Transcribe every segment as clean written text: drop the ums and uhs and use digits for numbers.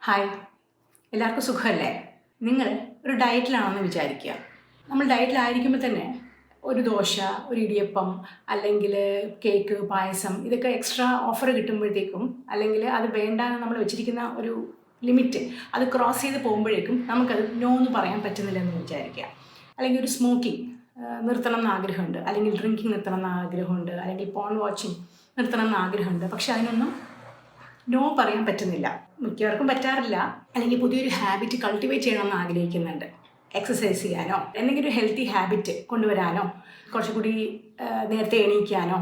Hi, എല്ലാവർക്കും സുഖമല്ലേ? നിങ്ങൾ ഒരു ഡയറ്റിലാണെന്ന് വിചാരിക്കുക. നമ്മൾ ഡയറ്റിലായിരിക്കുമ്പോൾ തന്നെ ഒരു ദോശ, ഒരു ഇടിയപ്പം, അല്ലെങ്കിൽ കേക്ക്, പായസം ഇതൊക്കെ എക്സ്ട്രാ ഓഫർ കിട്ടുമ്പോഴത്തേക്കും, അല്ലെങ്കിൽ അത് വേണ്ടാന്ന് നമ്മൾ വെച്ചിരിക്കുന്ന ഒരു ലിമിറ്റ് അത് ക്രോസ് ചെയ്ത് പോകുമ്പോഴേക്കും നമുക്കത് നോ എന്ന് പറയാൻ പറ്റുന്നില്ലെന്ന് വിചാരിക്കുക. അല്ലെങ്കിൽ ഒരു സ്മോക്കിംഗ് നിർത്തണം എന്ന് ആഗ്രഹമുണ്ട്, അല്ലെങ്കിൽ ഡ്രിങ്കിങ് നിർത്തണം എന്ന് ആഗ്രഹമുണ്ട്, അല്ലെങ്കിൽ പോൺ വാച്ചിങ് നിർത്തണം എന്ന് ആഗ്രഹമുണ്ട്. പക്ഷെ അതിനൊന്നും നോ പറയാൻ പറ്റുന്നില്ല. മിക്കവർക്കും പറ്റാറില്ല. അല്ലെങ്കിൽ പുതിയൊരു ഹാബിറ്റ് കൾട്ടിവേറ്റ് ചെയ്യണമെന്ന് ആഗ്രഹിക്കുന്നുണ്ട്. എക്സസൈസ് ചെയ്യാനോ, എന്തെങ്കിലും ഒരു ഹെൽത്തി ഹാബിറ്റ് കൊണ്ടുവരാനോ, കുറച്ചുകൂടി നേരത്തെ എണീക്കാനോ,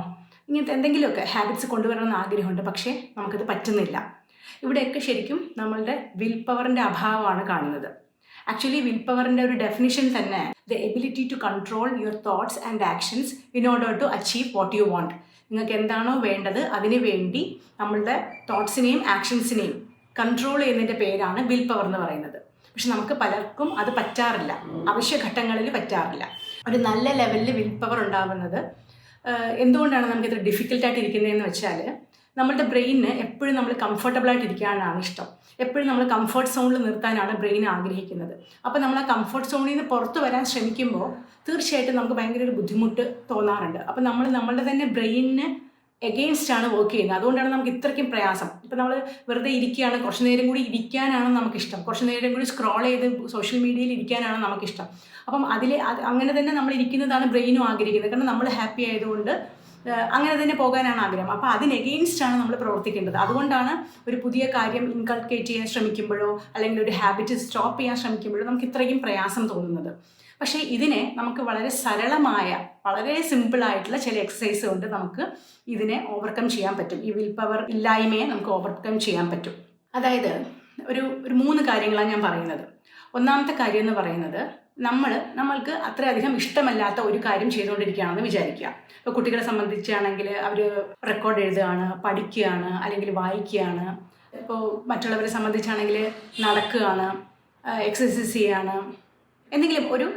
ഇങ്ങനത്തെ എന്തെങ്കിലുമൊക്കെ ഹാബിറ്റ്സ് കൊണ്ടുവരണമെന്ന് ആഗ്രഹമുണ്ട്. പക്ഷേ നമുക്കത് പറ്റുന്നില്ല. ഇവിടെയൊക്കെ ശരിക്കും നമ്മളുടെ വിൽ പവറിൻ്റെ അഭാവമാണ് കാണുന്നത്. ആക്ച്വലി വിൽ പവറിൻ്റെ ഒരു ഡെഫിനിഷൻ തന്നെ the ability to control your thoughts and actions in order to achieve what you want. നിങ്ങൾക്ക് എന്താണോ വേണ്ടത് അതിനു വേണ്ടി നമ്മളുടെ തോട്ട്സിനെയും ആക്ഷൻസിനെയും കൺട്രോൾ ചെയ്യുന്നതിൻ്റെ പേരാണ് വിൽ പവർ എന്ന് പറയുന്നത്. പക്ഷെ നമുക്ക് പലർക്കും അത് പറ്റാറില്ല, അവശ്യഘട്ടങ്ങളിൽ പറ്റാറില്ല. ഒരു നല്ല ലെവലിൽ വിൽ പവർ ഉണ്ടാകുന്നത് എന്തുകൊണ്ടാണ് നമുക്കിത് ഡിഫിക്കൽട്ടായിട്ട് ഇരിക്കുന്നതെന്ന് വെച്ചാൽ, നമ്മളുടെ ബ്രെയിനിന് എപ്പോഴും നമ്മൾ കംഫർട്ടബിളായിട്ട് ഇരിക്കാനാണ് ഇഷ്ടം. എപ്പോഴും നമ്മൾ കംഫർട്ട് സോണിൽ നിർത്താനാണ് ബ്രെയിൻ ആഗ്രഹിക്കുന്നത്. അപ്പോൾ നമ്മൾ ആ കംഫർട്ട് സോണിൽ നിന്ന് പുറത്ത് വരാൻ ശ്രമിക്കുമ്പോൾ തീർച്ചയായിട്ടും നമുക്ക് ഭയങ്കര ഒരു ബുദ്ധിമുട്ട് തോന്നാറുണ്ട്. അപ്പോൾ നമ്മൾ നമ്മളുടെ തന്നെ ബ്രെയിനിന് എഗെയിൻസ്റ്റ് ആണ് വർക്ക് ചെയ്യുന്നത്. അതുകൊണ്ടാണ് നമുക്ക് ഇത്രയ്ക്കും പ്രയാസം. ഇപ്പോൾ നമ്മൾ വെറുതെ ഇരിക്കുകയാണ്, കുറച്ച് നേരം കൂടി ഇരിക്കാനാണ് നമുക്കിഷ്ടം, കുറച്ച് നേരം കൂടി സ്ക്രോൾ ചെയ്ത് സോഷ്യൽ മീഡിയയിൽ ഇരിക്കാനാണ് നമുക്കിഷ്ടം. അപ്പം അങ്ങനെ തന്നെ നമ്മൾ ഇരിക്കുന്നതാണ് ബ്രെയിനും ആഗ്രഹിക്കുന്നത്. കാരണം നമ്മൾ ഹാപ്പി ആയതുകൊണ്ട് അങ്ങനെ തന്നെ പോകാനാണ് ആഗ്രഹം. അപ്പോൾ അതിന് എഗെയിൻസ്റ്റാണ് നമ്മൾ പ്രവർത്തിക്കേണ്ടത്. അതുകൊണ്ടാണ് ഒരു പുതിയ കാര്യം ഇൻകൾക്കേറ്റ് ചെയ്യാൻ ശ്രമിക്കുമ്പോഴോ, അല്ലെങ്കിൽ ഒരു ഹാബിറ്റ് സ്റ്റോപ്പ് ചെയ്യാൻ ശ്രമിക്കുമ്പോഴോ നമുക്ക് ഇത്രയും പ്രയാസം തോന്നുന്നത്. പക്ഷേ ഇതിനെ നമുക്ക് വളരെ സരളമായ, വളരെ സിമ്പിളായിട്ടുള്ള ചില എക്സസൈസ് കൊണ്ട് നമുക്ക് ഇതിനെ ഓവർകം ചെയ്യാൻ പറ്റും. ഈ വിൽ പവർ ഇല്ലായ്മയെ നമുക്ക് ഓവർകം ചെയ്യാൻ പറ്റും. അതായത് ഒരു 3 കാര്യങ്ങളാണ് ഞാൻ പറയുന്നത്. ഒന്നാമത്തെ കാര്യം എന്ന് പറയുന്നത്, നമ്മൾക്ക് അത്രയധികം ഇഷ്ടമല്ലാത്ത ഒരു കാര്യം ചെയ്തുകൊണ്ടിരിക്കുകയാണെന്ന് വിചാരിക്കുക. ഇപ്പോൾ കുട്ടികളെ സംബന്ധിച്ചാണെങ്കിൽ അവർ റെക്കോർഡ് എഴുതുകയാണ്, പഠിക്കുകയാണ്, അല്ലെങ്കിൽ വായിക്കുകയാണ്. ഇപ്പോൾ മറ്റുള്ളവരെ സംബന്ധിച്ചാണെങ്കിൽ നടക്കുകയാണ്, എക്സസൈസ് ചെയ്യുകയാണ്, എന്തെങ്കിലും ഒരു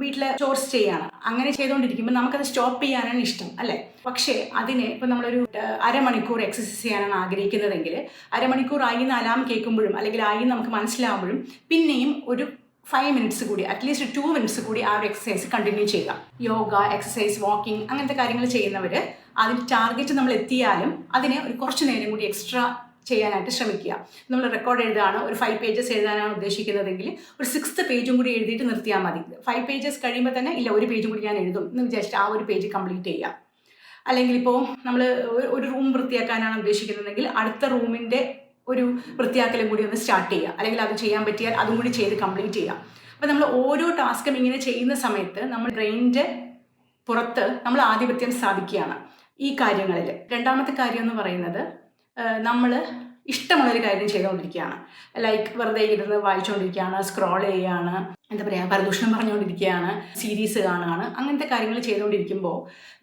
വീട്ടിലെ ചോർസ് ചെയ്യാണ്. അങ്ങനെ ചെയ്തുകൊണ്ടിരിക്കുമ്പോൾ നമുക്കത് സ്റ്റോപ്പ് ചെയ്യാനാണ് ഇഷ്ടം, അല്ലേ? പക്ഷേ അതിനെ ഇപ്പോൾ നമ്മളൊരു അരമണിക്കൂർ എക്സസൈസ് ചെയ്യാനാണ് ആഗ്രഹിക്കുന്നതെങ്കിൽ, അരമണിക്കൂറായി എന്ന് അലാം കേൾക്കുമ്പോഴും അല്ലെങ്കിൽ ആയി നമുക്ക് മനസ്സിലാവുമ്പോഴും പിന്നെയും ഒരു 5 മിനിറ്റ്സ് കൂടി, അറ്റ്ലീസ്റ്റ് 2 മിനിറ്റ്സ് കൂടി ആ ഒരു എക്സസൈസ് കണ്ടിന്യൂ ചെയ്യുക. യോഗ, എക്സസൈസ്, വാക്കിംഗ് അങ്ങനത്തെ കാര്യങ്ങൾ ചെയ്യുന്നവർ അതിൽ ടാർഗറ്റ് നമ്മൾ എത്തിയാലും അതിനെ ഒരു കുറച്ച് നേരം കൂടി എക്സ്ട്രാ ചെയ്യാനായിട്ട് ശ്രമിക്കുക. നമ്മൾ റെക്കോർഡ് എഴുതുകയാണ്, ഒരു 5 പേജസ് എഴുതാനാണ് ഉദ്ദേശിക്കുന്നതെങ്കിൽ ഒരു 6th പേജും കൂടി എഴുതിയിട്ട് നിർത്തിയാൽ മതി. 5 പേജസ് കഴിയുമ്പോൾ തന്നെ ഇല്ല, ഒരു പേജും കൂടി ഞാൻ എഴുതും എന്ന് വിചാരിച്ചിട്ട് ആ ഒരു പേജ് കംപ്ലീറ്റ് ചെയ്യുക. അല്ലെങ്കിൽ ഇപ്പോൾ നമ്മൾ ഒരു റൂം വൃത്തിയാക്കാനാണ് ഉദ്ദേശിക്കുന്നതെങ്കിൽ അടുത്ത റൂമിൻ്റെ ഒരു വൃത്തിയാക്കലും കൂടി ഒന്ന് സ്റ്റാർട്ട് ചെയ്യുക. അല്ലെങ്കിൽ അത് ചെയ്യാൻ പറ്റിയാൽ അതും കൂടി ചെയ്ത് കംപ്ലീറ്റ് ചെയ്യുക. അപ്പോൾ നമ്മൾ ഓരോ ടാസ്കും ഇങ്ങനെ ചെയ്യുന്ന സമയത്ത് നമ്മൾ ബ്രെയിനിൻ്റെ പുറത്ത് നമ്മൾ ആധിപത്യം സ്ഥാപിക്കുകയാണ് ഈ കാര്യങ്ങളിൽ. രണ്ടാമത്തെ കാര്യം എന്ന് പറയുന്നത്, നമ്മൾ ഇഷ്ടമുള്ളൊരു കാര്യം ചെയ്തുകൊണ്ടിരിക്കുകയാണ്. ലൈക്ക് വെറുതെ ഇരുന്ന് വായിച്ചുകൊണ്ടിരിക്കുകയാണ്, സ്ക്രോൾ ചെയ്യുകയാണ്, എന്താ പറയുക, പരദൂഷണം പറഞ്ഞുകൊണ്ടിരിക്കുകയാണ്, സീരീസ് കാണുകയാണ്. അങ്ങനത്തെ കാര്യങ്ങൾ ചെയ്തുകൊണ്ടിരിക്കുമ്പോൾ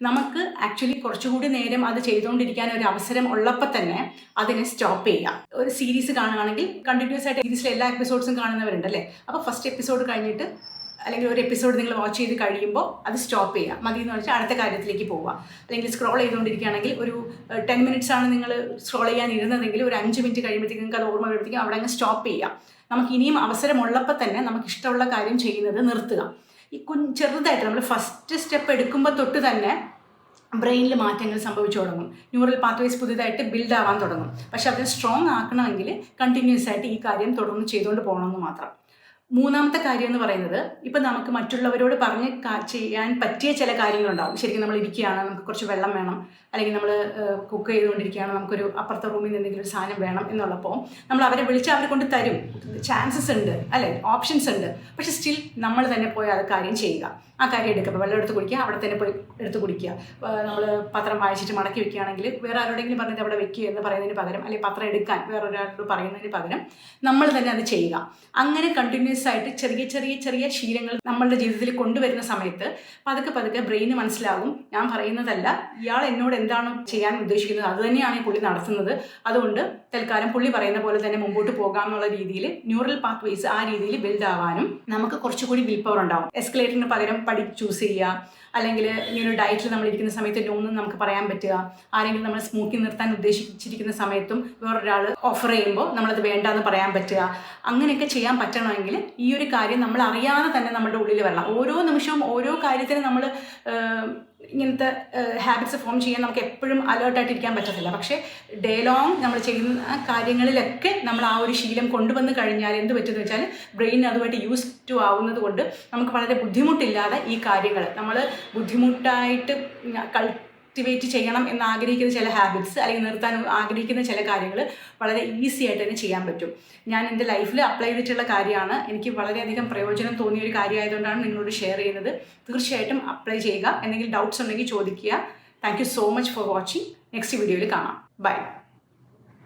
നമുക്ക് ആക്ച്വലി കുറച്ചുകൂടി നേരം അത് ചെയ്തുകൊണ്ടിരിക്കാൻ ഒരു അവസരം ഉള്ളപ്പോൾ തന്നെ അതിനെ സ്റ്റോപ്പ് ചെയ്യുക. ഒരു സീരീസ് കാണുകയാണെങ്കിൽ കണ്ടിന്യൂസ് ആയിട്ട് സീരീസിലെ എല്ലാ എപ്പിസോഡ്സും കാണുന്നവരുണ്ടല്ലേ. അപ്പോൾ ഫസ്റ്റ് എപ്പിസോഡ് കഴിഞ്ഞിട്ട് അല്ലെങ്കിൽ ഒരു എപ്പിസോഡ് നിങ്ങൾ വാച്ച് ചെയ്ത് കഴിയുമ്പോൾ അത് സ്റ്റോപ്പ് ചെയ്യുക. മതി എന്ന് വെച്ചാൽ അടുത്ത കാര്യത്തിലേക്ക് പോവുക. അല്ലെങ്കിൽ സ്ക്രോൾ ചെയ്തുകൊണ്ടിരിക്കുകയാണെങ്കിൽ ഒരു 10 മിനിറ്റ്സ് ആണ് നിങ്ങൾ സ്ക്രോൾ ചെയ്യാൻ ഇരുന്നതെങ്കിൽ ഒരു 5 മിനിറ്റ് കഴിയുമ്പോഴത്തേക്കും നിങ്ങൾക്ക് അത് ഓർമ്മ വരുമ്പോഴത്തേക്കും അവിടെ അങ്ങ് സ്റ്റോപ്പ് ചെയ്യുക. നമുക്ക് ഇനിയും അവസരമുള്ളപ്പോൾ തന്നെ നമുക്ക് ഇഷ്ടമുള്ള കാര്യം ചെയ്യുന്നത് നിർത്തുക. ഈ ചെറുതായിട്ട് നമ്മൾ ഫസ്റ്റ് സ്റ്റെപ്പ് എടുക്കുമ്പോൾ തൊട്ട് തന്നെ ബ്രെയിനിൽ മാറ്റങ്ങൾ സംഭവിച്ചു തുടങ്ങും. ന്യൂറൽ പാത്വേസ് പുതിയതായിട്ട് ബിൽഡ് ആവാൻ തുടങ്ങും. പക്ഷെ അതിനെ സ്ട്രോങ് ആക്കണമെങ്കിൽ കണ്ടിന്യൂസ് ആയിട്ട് ഈ കാര്യം തുടർന്ന് ചെയ്തുകൊണ്ട് പോകണമെന്ന് മാത്രം. മൂന്നാമത്തെ കാര്യം എന്ന് പറയുന്നത്, ഇപ്പം നമുക്ക് മറ്റുള്ളവരോട് പറഞ്ഞ് ചെയ്യാൻ പറ്റിയ ചില കാര്യങ്ങളുണ്ടാവും. ശരിക്കും നമ്മൾ ഇരിക്കുകയാണ്, നമുക്ക് കുറച്ച് വെള്ളം വേണം, അല്ലെങ്കിൽ നമ്മൾ കുക്ക് ചെയ്തുകൊണ്ടിരിക്കുകയാണ്, നമുക്കൊരു അപ്പുറത്തെ റൂമിൽ നിന്ന് എന്തെങ്കിലും ഒരു സാധനം വേണം എന്നുള്ളപ്പോൾ നമ്മൾ അവരെ വിളിച്ച് അവർ കൊണ്ട് തരും. ചാൻസസ് ഉണ്ട്, അല്ലേ, ഓപ്ഷൻസ് ഉണ്ട്. പക്ഷെ സ്റ്റിൽ നമ്മൾ തന്നെ പോയി അത് കാര്യം ചെയ്യുക. ആ കാര്യം എടുക്കുക. വെള്ളം എടുത്ത് കുടിക്കുക, അവിടെ തന്നെ പോയി എടുത്ത് കുടിക്കുക. നമ്മൾ പത്രം വായിച്ചിട്ട് മടക്കി വെക്കുകയാണെങ്കിൽ വേറെ ആരോടെങ്കിലും പറഞ്ഞിട്ട് അവിടെ വെക്കുക എന്ന് പറയുന്നതിന് പകരം, അല്ലെങ്കിൽ പത്രം എടുക്കാൻ വേറൊരാളോട് പറയുന്നതിന് പകരം നമ്മൾ തന്നെ അത് ചെയ്യുക. അങ്ങനെ കണ്ടിന്യൂസ് ആയിട്ട് ചെറിയ ചെറിയ ചെറിയ ശീലങ്ങൾ നമ്മളുടെ ജീവിതത്തിൽ കൊണ്ടുവരുന്ന സമയത്ത് പതുക്കെ ബ്രെയിന് മനസ്സിലാകും, ഞാൻ പറയുന്നതല്ല, ഇയാൾ എന്നോട് എന്താണ് ചെയ്യാൻ ഉദ്ദേശിക്കുന്നത് അത് തന്നെയാണ് ഈ പുള്ളി നടത്തുന്നത്. അതുകൊണ്ട് തൽക്കാലം പുള്ളി പറയുന്ന പോലെ തന്നെ മുമ്പോട്ട് പോകാം എന്നുള്ള രീതിയിൽ ന്യൂറൽ പാത്വേസ് ആ രീതിയിൽ ബിൽഡ് ആവാനും നമുക്ക് കുറച്ചുകൂടി വിൽ പവർ ഉണ്ടാവും. എസ്കലേറ്ററിന് പകരം ചൂസ് ചെയ്യുക, അല്ലെങ്കിൽ ഇങ്ങനൊരു ഡയറ്റിൽ നമ്മൾ ഇരിക്കുന്ന സമയത്ത് നോ എന്ന് നമുക്ക് പറയാൻ പറ്റുക, ആരെങ്കിലും നമ്മൾ സ്മോക്കിംഗ് നിർത്താൻ ഉദ്ദേശിച്ചിരിക്കുന്ന സമയത്തും വേറൊരാൾ ഓഫർ ചെയ്യുമ്പോൾ നമ്മളത് വേണ്ടാന്ന് പറയാൻ പറ്റുക, അങ്ങനെയൊക്കെ ചെയ്യാൻ പറ്റണമെങ്കിൽ ഈ ഒരു കാര്യം നമ്മൾ അറിയാതെ തന്നെ നമ്മുടെ ഉള്ളിൽ വരണം. ഓരോ നിമിഷവും ഓരോ കാര്യത്തിനും നമ്മൾ ഇങ്ങനത്തെ ഹാബിറ്റ്സ് ഫോം ചെയ്യാൻ നമുക്ക് എപ്പോഴും അലേർട്ടായിട്ടിരിക്കാൻ പറ്റത്തില്ല. പക്ഷേ ഡേ ലോങ് നമ്മൾ ചെയ്യുന്ന കാര്യങ്ങളിലൊക്കെ നമ്മൾ ആ ഒരു ശീലം കൊണ്ടുവന്ന് കഴിഞ്ഞാൽ എന്ത് പറ്റുമെന്ന് വെച്ചാൽ ബ്രെയിൻ അതുമായിട്ട് യൂസ് ടു ആവുന്നത് കൊണ്ട് നമുക്ക് വളരെ ബുദ്ധിമുട്ടില്ലാതെ ഈ കാര്യങ്ങൾ നമ്മൾ ബുദ്ധിമുട്ടായിട്ട് കൾട്ടിവേറ്റ് ചെയ്യണം എന്ന് ആഗ്രഹിക്കുന്ന ചില ഹാബിറ്റ്സ് അല്ലെങ്കിൽ നിർത്താൻ ആഗ്രഹിക്കുന്ന ചില കാര്യങ്ങൾ വളരെ ഈസി ആയിട്ട് തന്നെ ചെയ്യാൻ പറ്റും. ഞാൻ എൻ്റെ ലൈഫിൽ അപ്ലൈ ചെയ്തിട്ടുള്ള കാര്യമാണ്. എനിക്ക് വളരെയധികം പ്രയോജനം തോന്നിയ ഒരു കാര്യമായതുകൊണ്ടാണ് നിങ്ങളോട് ഷെയർ ചെയ്യുന്നത്. തീർച്ചയായിട്ടും അപ്ലൈ ചെയ്യുക. എന്തെങ്കിലും ഡൗട്ട്സ് ഉണ്ടെങ്കിൽ ചോദിക്കുക. Thank you so much for watching. Next വീഡിയോയിൽ കാണാം. ബൈ.